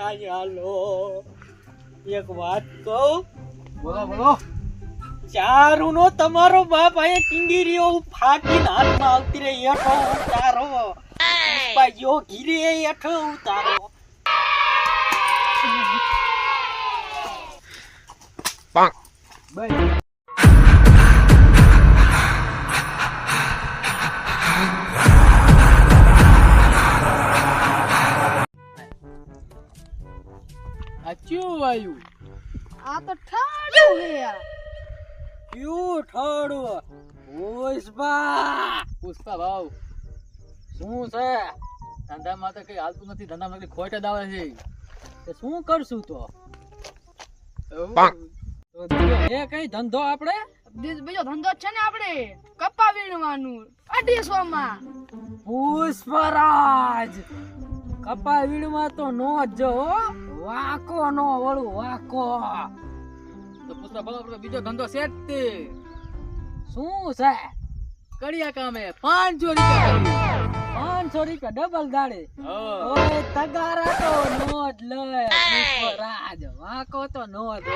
હાલો એક વાત કહું. બોલો બોલો. ચારું નો તમારો બાપ અહીંયા ટીંગીરીઓ ફાટીને હાથમાં આવતી રહી હેઠો ઉતારો પુષ્પાજીઓ ઘીરે હેઠો ઉતારો. બસ આ ક્યું આવ્યું? આ તો ઠાડું હે યાર. ક્યું ઠાડું? પુષ્પા પુષ્પા ભાવ શું છે? ધંધામાં તો કઈ હાલતું નથી, ધંધામાં કઈ ખોટ જ આવે છે. તે શું કરશું તો? એ કઈ ધંધો આપણે બીજો ધંધો છે ને આપણે કપા વીણવાનું 250 માં. પુષ્પરાજ કપા વીણમાં તો નો જ જો વાકો નો વળું વાકો. તો પુષ્પા ભાવ આપણો બીજો ધંધો છે જ તે. શું છે? કડિયા કામે 500 રૂપિયા. 500 રૂપિયા ડબલ દાડે. હા. ઓય તગારા તો નો જ લે પુષ્પરાજ, વાકો તો નો જ લે.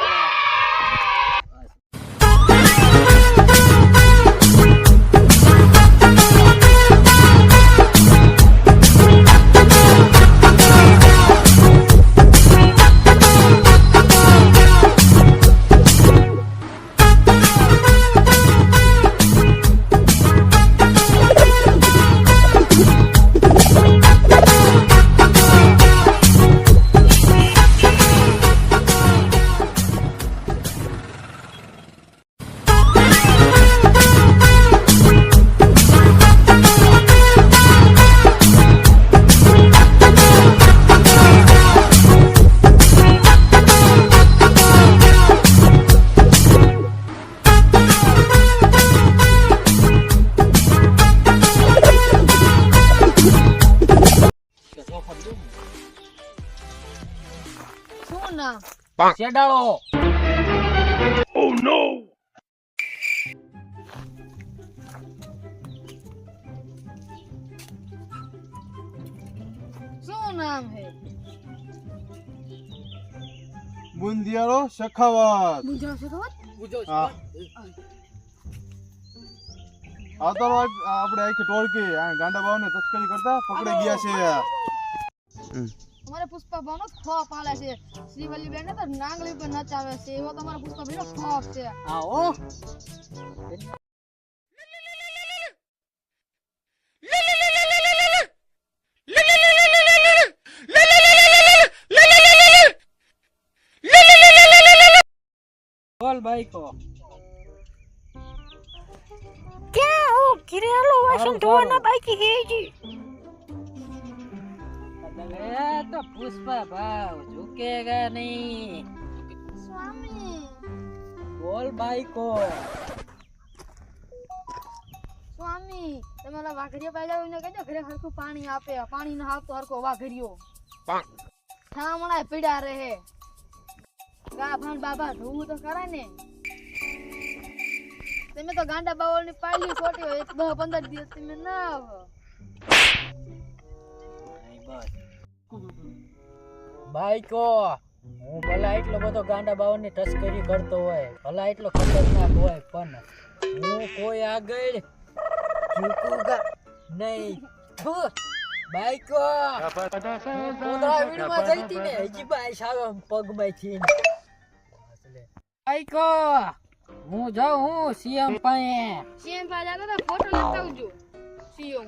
શું નામ? શેડાળો. શું નામ હે? બુંદિયાળો સખાવત. બુજો છે તો હા. આ તો આપણે આખી ટોળકી આ ગાંડા બાવને તસ્કરી કરતા પકડી ગયા છે. અમારે પુષ્પા ભાવનો ખોફ આલે છે. શ્રીવલ્લી બેન તો નાંગલી પર નચાવે છે. એવો તમારો પુષ્પા ભાઈનો ખોફ છે. આવો બોલ બાઈકો. ક્યાં હો ઘરેલો વાસણ ધોવાના બાકી હે જી. એ તો પુષ્પા ભાવ ઝુકેગા નહીં. સ્વામી બોલ બાઈકો. સ્વામી તમારા વાઘરિયા પાડ્યા ને કહેજો ઘરે હરખું પાણી આપે. પાણી ન આપતો હરખો વાઘરિયો થામણા પીડા રહે. ગા ભાન બાબા ધોવું તો કરાય ને. તમે તો ગાંડા બાવળ ની પાડલી છોટી હોય 10-15 દિવસ તમે ના આવો. બાઈકો હું ભલા એટલો બધો ગાંડા બાવળની તસ્કરી કરતો હોય, ભલા એટલો ખતરનાક હોય, પણ હું કોઈ આગળ ઝૂકુંગા નહીં. બાઈકો કોદરા વીણમાં જઈતી ને હજી બાઈ સાવ પગમાંથી. બાઈકો હું જાઉં સીએમ પાસે. સીએમ પાસે જાતો તો ફોટો લેતા આવજો સીએમ.